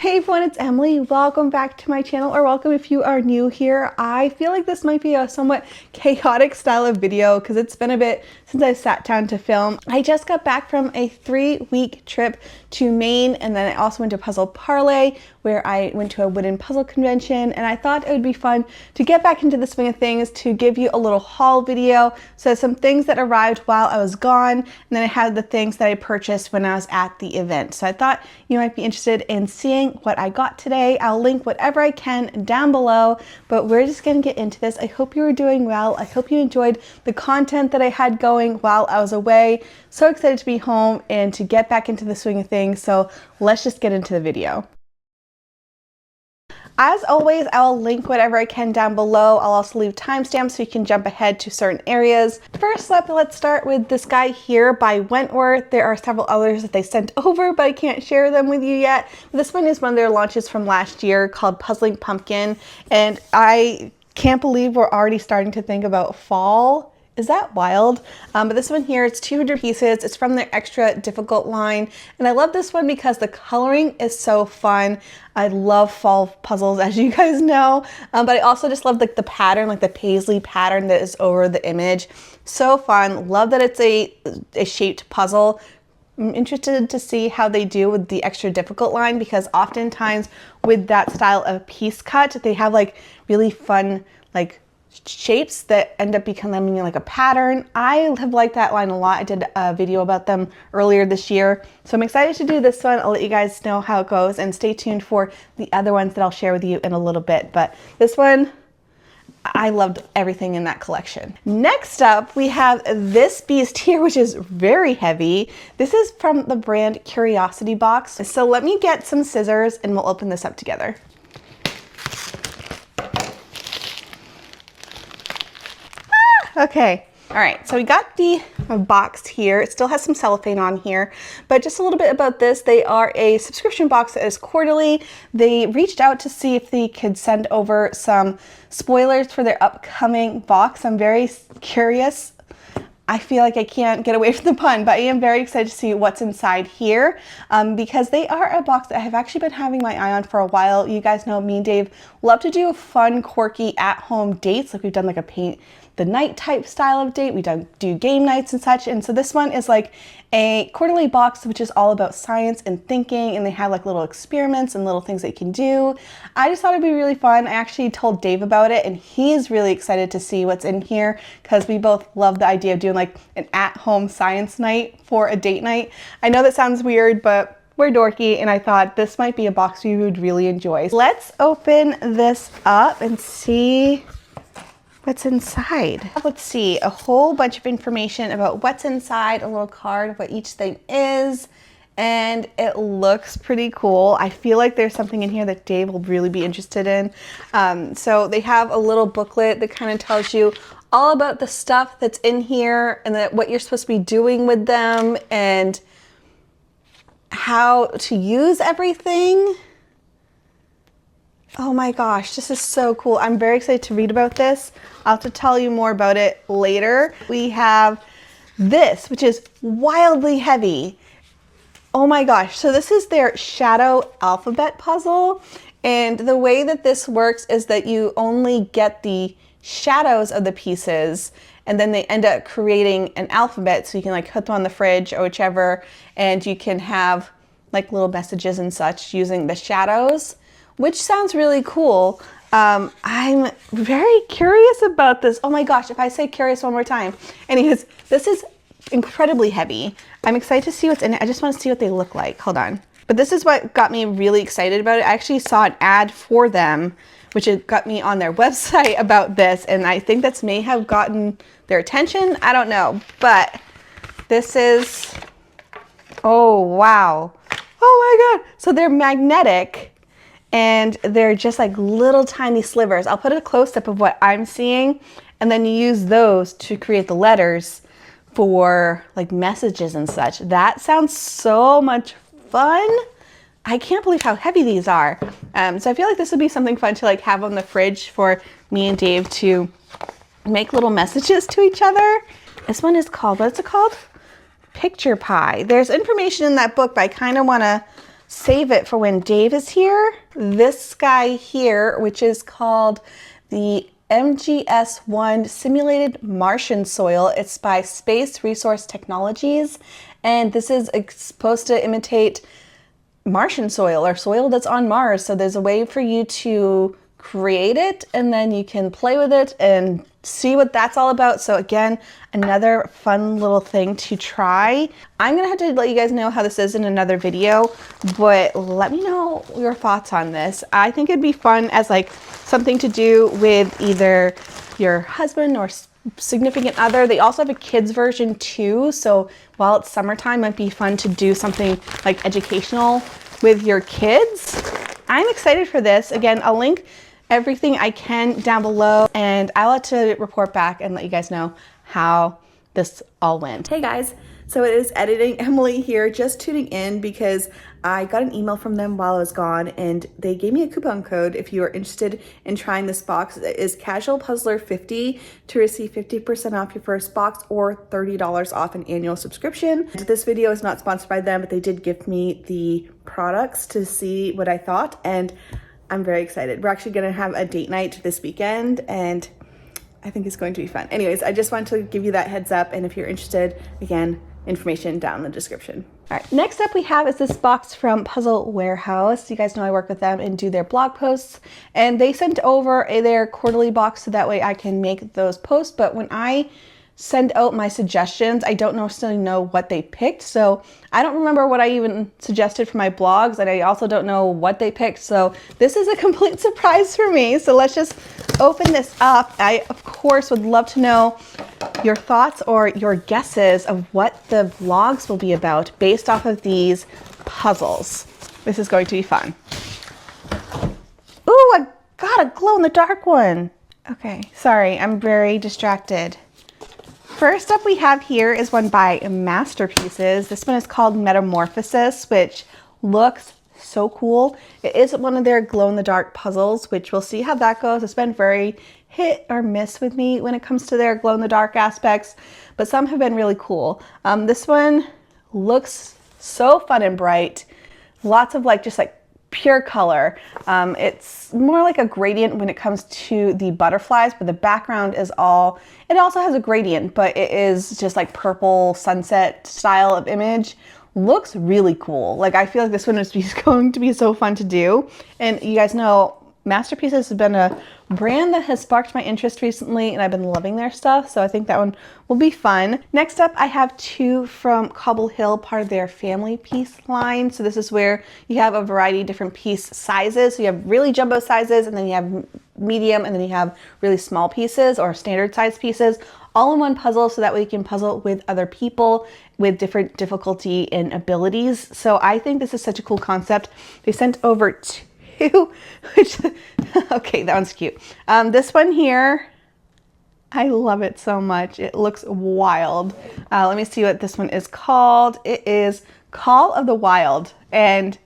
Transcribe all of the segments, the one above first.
Hey everyone, it's Emily. Welcome back to my channel, or welcome if you are new here. I feel like this might be a somewhat chaotic style of video because it's been a bit since I sat down to film. I just got back from a 3-week trip to Maine, and then I also went to Puzzle Parley where I went to a wooden puzzle convention, and I thought it would be fun to get back into the swing of things to give you a little haul video. So some things that arrived while I was gone, and then I had the things that I purchased when I was at the event. So I thought you might be interested in seeing what I got today. I'll link whatever I can down below, but we're just gonna get into this. I hope you were doing well. I hope you enjoyed the content that I had going while I was away. So excited to be home and to get back into the swing of things. So let's just get into the video. As always, I'll link whatever I can down below. I'll also leave timestamps so you can jump ahead to certain areas. First up, let's start with this guy here by Wentworth. There are several others that they sent over, but I can't share them with you yet. This one is one of their launches from last year called Puzzling Pumpkin, and I can't believe we're already starting to think about fall. Is that wild? But this one here, it's 200 pieces. It's from their extra difficult line. And I love this one because the coloring is so fun. I love fall puzzles, as you guys know. But I also just love like the pattern, like the paisley pattern that is over the image. So fun. Love that it's a shaped puzzle. I'm interested to see how they do with the extra difficult line, because oftentimes with that style of piece cut, they have like really fun like shapes that end up becoming like a pattern. I have liked that line a lot. I did a video about them earlier this year, so I'm excited to do this one. I'll let you guys know how it goes, and stay tuned for the other ones that I'll share with you in a little bit. But this one, I loved everything in that collection. Next up, we have this beast here, which is very heavy. This is from the brand Curiosity Box. So let me get some scissors and we'll open this up together. Okay, all right, so we got the box here. It still has some cellophane on here, but just a little bit about this. They are a subscription box that is quarterly. They reached out to see if they could send over some spoilers for their upcoming box. I'm very curious. I feel like I can't get away from the pun, but I am very excited to see what's inside here, because they are a box that I have actually been having my eye on for a while. You guys know me and Dave love to do fun, quirky, at-home dates. Like we've done like a paint the night type style of date. We do game nights and such. And so this one is like a quarterly box, which is all about science and thinking. And they have like little experiments and little things that you can do. I just thought it'd be really fun. I actually told Dave about it, and he's really excited to see what's in here because we both love the idea of doing like an at-home science night for a date night. I know that sounds weird, but we're dorky, and I thought this might be a box we would really enjoy. Let's open this up and see what's inside. Let's see, a whole bunch of information about what's inside, a little card of what each thing is, and it looks pretty cool. I feel like there's something in here that Dave will really be interested in. So they have a little booklet that kind of tells you all about the stuff that's in here and what you're supposed to be doing with them and how to use everything. Oh my gosh, this is so cool. I'm very excited to read about this. I'll have to tell you more about it later. We have this, which is wildly heavy. Oh my gosh, so this is their shadow alphabet puzzle. And the way that this works is that you only get the shadows of the pieces, and then they end up creating an alphabet, so you can like put them on the fridge or whichever, and you can have like little messages and such using the shadows, which sounds really cool. I'm very curious about this. Oh my gosh, if I say curious one more time. Anyways, this is incredibly heavy. I'm excited to see what's in it. I just want to see what they look like. Hold on. But this is what got me really excited about it. I actually saw an ad for them, which got me on their website about this, and I think that's may have gotten their attention. I don't know, but this is, oh wow. Oh my God. So they're magnetic, and they're just like little tiny slivers. I'll put a close-up of what I'm seeing, and then you use those to create the letters for like messages and such. That sounds so much fun. I can't believe how heavy these are. So I feel like this would be something fun to like have on the fridge for me and Dave to make little messages to each other. This one is called, what's it called? Picture Pie. There's information in that book, but I kind of want to save it for when Dave is here. This guy here, which is called the MGS1 Simulated Martian Soil. It's by Space Resource Technologies, and this is supposed to imitate Martian soil or soil that's on Mars. So there's a way for you to create it, and then you can play with it and see what that's all about. So again, another fun little thing to try. I'm gonna have to let you guys know how this is in another video, but let me know your thoughts on this. I think it'd be fun as like something to do with either your husband or significant other. They also have a kids version too, so while it's summertime, it might be fun to do something like educational with your kids. I'm excited for this. Again, I'll link everything I can down below, and I'll have to report back and let you guys know how this all went. Hey guys, so it is Editing Emily here, just tuning in because I got an email from them while I was gone, and they gave me a coupon code if you are interested in trying this box. It is casualpuzzler50 to receive 50% off your first box or $30 off an annual subscription. This video is not sponsored by them, but they did give me the products to see what I thought, and I'm very excited. We're actually gonna have a date night this weekend, and I think it's going to be fun. Anyways, I just wanted to give you that heads up, and if you're interested, again, information down in the description. All right, next up we have is this box from Puzzle Warehouse. You guys know I work with them and do their blog posts, and they sent over their quarterly box so that way I can make those posts. But when I send out my suggestions, I don't necessarily know what they picked. So I don't remember what I even suggested for my blogs, and I also don't know what they picked. So this is a complete surprise for me. So let's just open this up. I, of course, would love to know your thoughts or your guesses of what the vlogs will be about based off of these puzzles. This is going to be fun. Ooh, I got a glow-in-the-dark one. Okay, sorry, I'm very distracted. First up we have here is one by Masterpieces. This one is called Metamorphosis, which looks so cool. It is one of their glow-in-the-dark puzzles, which we'll see how that goes. It's been very hit or miss with me when it comes to their glow-in-the-dark aspects, but some have been really cool. This one looks so fun and bright. Lots of just pure color. It's more like a gradient when it comes to the butterflies, but the background is all, it also has a gradient, but it is just like purple sunset style of image. Looks really cool. Like, I feel like this one is going to be so fun to do. And you guys know Masterpieces has been a brand that has sparked my interest recently, and I've been loving their stuff, so I think that one will be fun. Next up, I have two from Cobble Hill, part of their family piece line. So this is where you have a variety of different piece sizes. So you have really jumbo sizes, and then you have medium, and then you have really small pieces or standard size pieces, all in one puzzle, so that way you can puzzle with other people with different difficulty and abilities. So I think this is such a cool concept. They sent over two, which, okay, that one's cute. This one here, I love it so much. It looks wild. Let me see what this one is called. It is Call of the Wild, and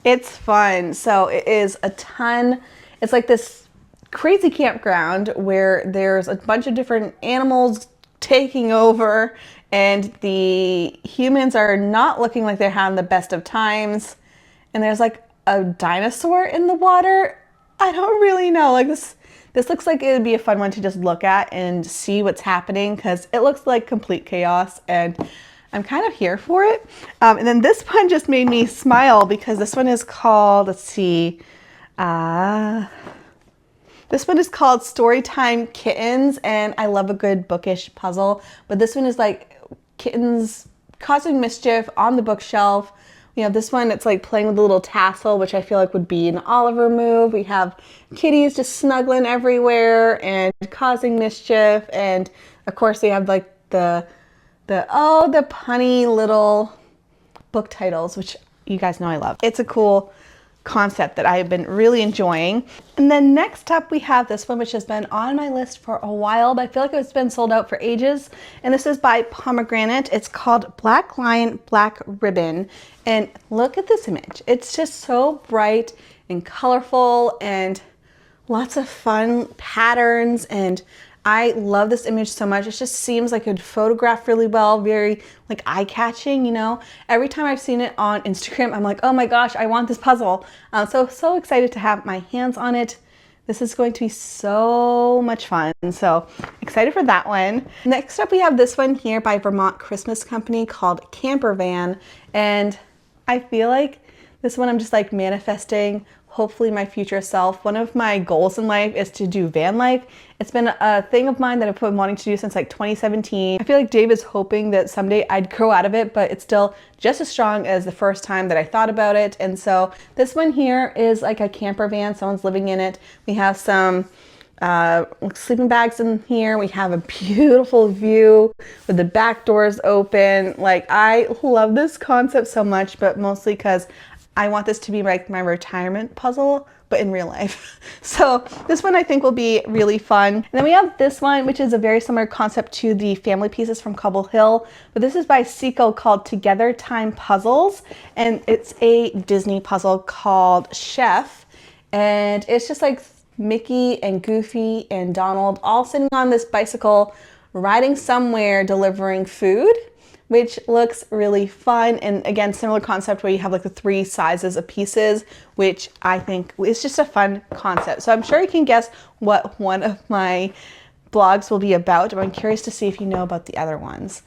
it's fun. So it is a ton, it's like this crazy campground where there's a bunch of different animals taking over, and the humans are not looking like they're having the best of times, and there's like a dinosaur in the water. I don't really know. Like this looks like it would be a fun one to just look at and see what's happening, because it looks like complete chaos, and I'm kind of here for it. And then this one just made me smile because this one is called, let's see, this one is called Storytime Kittens, and I love a good bookish puzzle, but this one is like kittens causing mischief on the bookshelf. We have this one that's like playing with a little tassel, which I feel like would be an Oliver move. We have kitties just snuggling everywhere and causing mischief. And of course we have like the punny little book titles, which you guys know I love. It's a cool concept that I have been really enjoying. And then next up we have this one, which has been on my list for a while, but I feel like it's been sold out for ages. And this is by Pomegranate. It's called Black Lion, Black Ribbon. And look at this image. It's just so bright and colorful and lots of fun patterns. And I love this image so much. It just seems like it would photograph really well, very like eye-catching, you know. Every time I've seen it on Instagram, I'm like, oh my gosh, I want this puzzle. So excited to have my hands on it. This is going to be so much fun. So excited for that one. Next up, we have this one here by Vermont Christmas Company called Camper Van. And I feel like this one I'm just like manifesting hopefully my future self. One of my goals in life is to do van life. It's been a thing of mine that I've been wanting to do since like 2017. I feel like Dave is hoping that someday I'd grow out of it, but it's still just as strong as the first time that I thought about it. And so this one here is like a camper van. Someone's living in it. We have some sleeping bags in here. We have a beautiful view with the back doors open. Like, I love this concept so much, but mostly because I want this to be like my retirement puzzle, but in real life. So this one I think will be really fun. And then we have this one, which is a very similar concept to the family pieces from Cobble Hill, but this is by Seiko called Together Time Puzzles. And it's a Disney puzzle called Chef. And it's just like Mickey and Goofy and Donald all sitting on this bicycle, riding somewhere, delivering food, which looks really fun. And again, similar concept where you have like the 3 sizes of pieces, which I think is just a fun concept. So I'm sure you can guess what one of my blogs will be about, but I'm curious to see if you know about the other ones.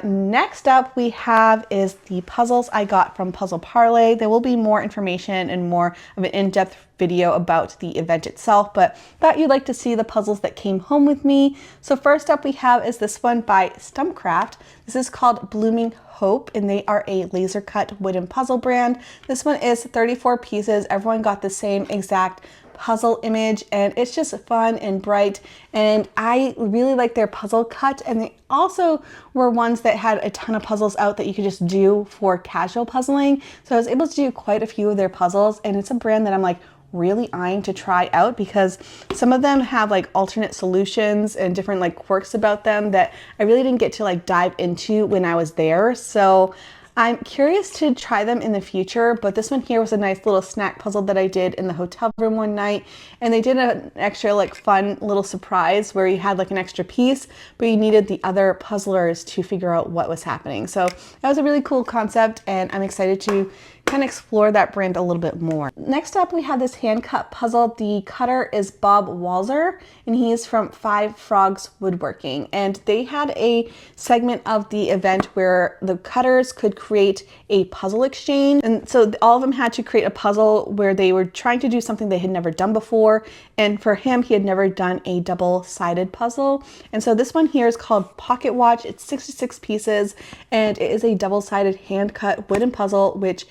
Next up we have is the puzzles I got from Puzzle Parley. There will be more information and more of an in-depth video about the event itself, but thought you'd like to see the puzzles that came home with me. So first up we have is this one by Stumpcraft. This is called Blooming Hope, and they are a laser cut wooden puzzle brand. This one is 34 pieces. Everyone got the same exact puzzle image, and it's just fun and bright, and I really like their puzzle cut. And they also were ones that had a ton of puzzles out that you could just do for casual puzzling, so I was able to do quite a few of their puzzles. And it's a brand that I'm like really eyeing to try out because some of them have like alternate solutions and different like quirks about them that I really didn't get to like dive into when I was there. So I'm curious to try them in the future, but this one here was a nice little snack puzzle that I did in the hotel room one night. And they did an extra like fun little surprise where you had like an extra piece, but you needed the other puzzlers to figure out what was happening. So that was a really cool concept, and I'm excited to kind of explore that brand a little bit more. Next up, we have this hand cut puzzle. The cutter is Bob Walzer, and he's from Five Frogs Woodworking. And they had a segment of the event where the cutters could create a puzzle exchange. And so all of them had to create a puzzle where they were trying to do something they had never done before. And for him, he had never done a double-sided puzzle. And so this one here is called Pocket Watch. It's 66 pieces, and it is a double-sided hand-cut wooden puzzle, which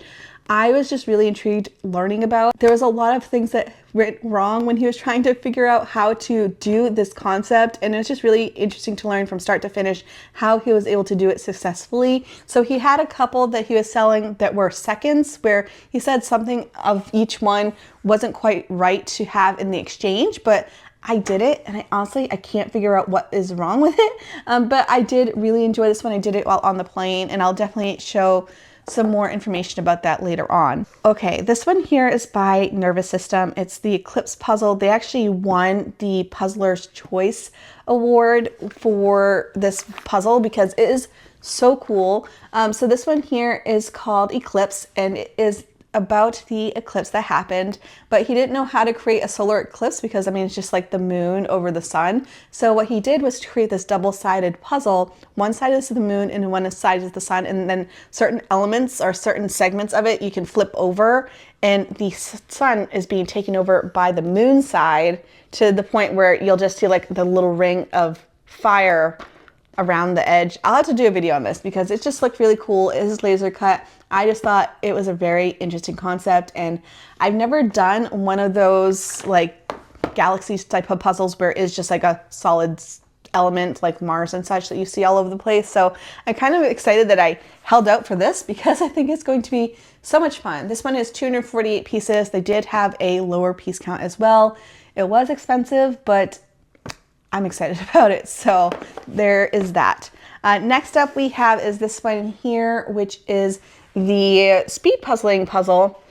I was just really intrigued learning about. There was a lot of things that went wrong when he was trying to figure out how to do this concept, and it's just really interesting to learn from start to finish how he was able to do it successfully. So he had a couple that he was selling that were seconds, where he said something of each one wasn't quite right to have in the exchange, but I did it, and I can't figure out what is wrong with it. But I did really enjoy this one. I did it while on the plane, and I'll definitely show some more information about that later on. Okay, this one here is by Nervous System. It's the Eclipse puzzle. They actually won the Puzzler's Choice Award for this puzzle because it is so cool. So this one here is called Eclipse, and it is about the eclipse that happened, but he didn't know how to create a solar eclipse because, I mean, it's just like the moon over the sun. So what he did was to create this double-sided puzzle. One side is the moon and one side is the sun, and then certain elements or certain segments of it you can flip over, and the sun is being taken over by the moon side to the point where you'll just see like the little ring of fire around the edge. I'll have to do a video on this because it just looked really cool. It is laser cut. I just thought it was a very interesting concept, and I've never done one of those like galaxies type of puzzles where it's just like a solid element like Mars and such that you see all over the place. So I'm kind of excited that I held out for this because I think it's going to be so much fun. This one is 248 pieces. They did have a lower piece count as well. It was expensive, but I'm excited about it. So there is that. Next up we have is this one here, which is the speed puzzling puzzle.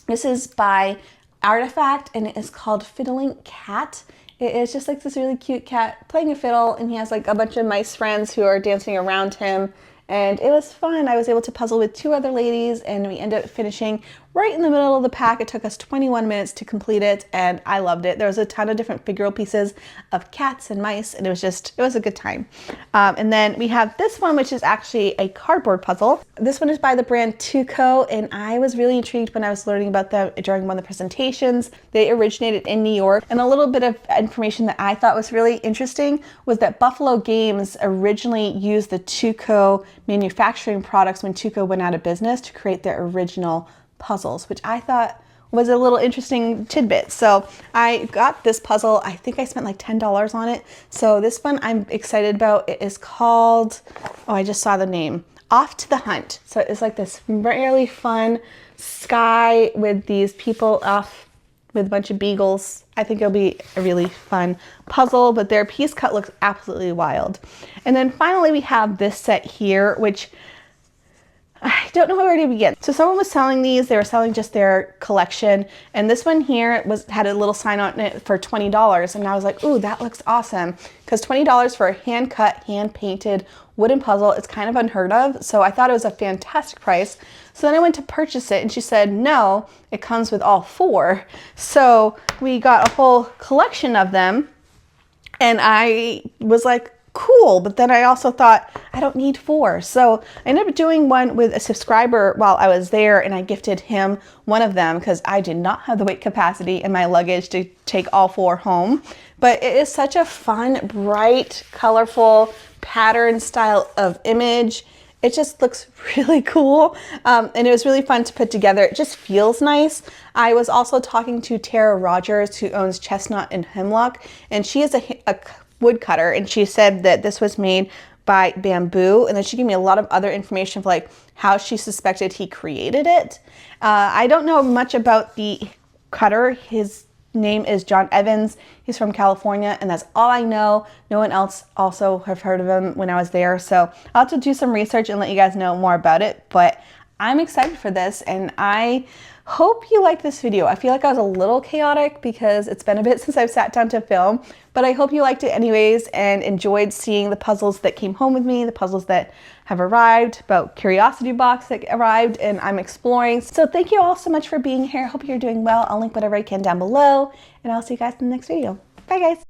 This is by Artifact, and it is called Fiddling Cat. It is just like this really cute cat playing a fiddle, and he has like a bunch of mice friends who are dancing around him. And it was fun. I was able to puzzle with 2 other ladies, and we ended up finishing right in the middle of the pack. It took us 21 minutes to complete it, and I loved it. There was a ton of different figural pieces of cats and mice, and it was a good time. And then we have this one, which is actually a cardboard puzzle. This one is by the brand Tuco, and I was really intrigued when I was learning about them during one of the presentations. They originated in New York, and a little bit of information that I thought was really interesting was that Buffalo Games originally used the Tuco manufacturing products when Tuco went out of business to create their original puzzles, which I thought was a little interesting tidbit. So I got this puzzle. I think I spent like $10 on it. So this one I'm excited about. It is called, oh, I just saw the name, Off to the Hunt. So it's like this really fun sky with these people off with a bunch of beagles. I think it'll be a really fun puzzle, but their piece cut looks absolutely wild. And then finally we have this set here, which I don't know where to begin. So someone was selling these, they were selling just their collection, and this one here had a little sign on it for $20, and I was like, ooh, that looks awesome, because $20 for a hand-cut, hand-painted wooden puzzle is kind of unheard of, so I thought it was a fantastic price. So then I went to purchase it, and she said, no, it comes with all 4. So we got a whole collection of them, and I was like, cool, but then I also thought I don't need 4. So I ended up doing one with a subscriber while I was there, and I gifted him one of them because I did not have the weight capacity in my luggage to take all 4 home. But it is such a fun, bright, colorful pattern style of image. It just looks really cool, and it was really fun to put together. It just feels nice. I was also talking to Tara Rogers, who owns Chestnut and Hemlock, and she is a woodcutter, and she said that this was made by bamboo, and then she gave me a lot of other information for like how she suspected he created it. I don't know much about the cutter. His name is John Evans. He's from California, and that's all I know. No one else also have heard of him when I was there, so I'll have to do some research and let you guys know more about it, but I'm excited for this, and I hope you liked this video. I feel like I was a little chaotic because it's been a bit since I've sat down to film, but I hope you liked it anyways and enjoyed seeing the puzzles that came home with me, the puzzles that have arrived, about Curiosity Box that arrived, and I'm exploring. So thank you all so much for being here. I hope you're doing well. I'll link whatever I can down below, and I'll see you guys in the next video. Bye guys.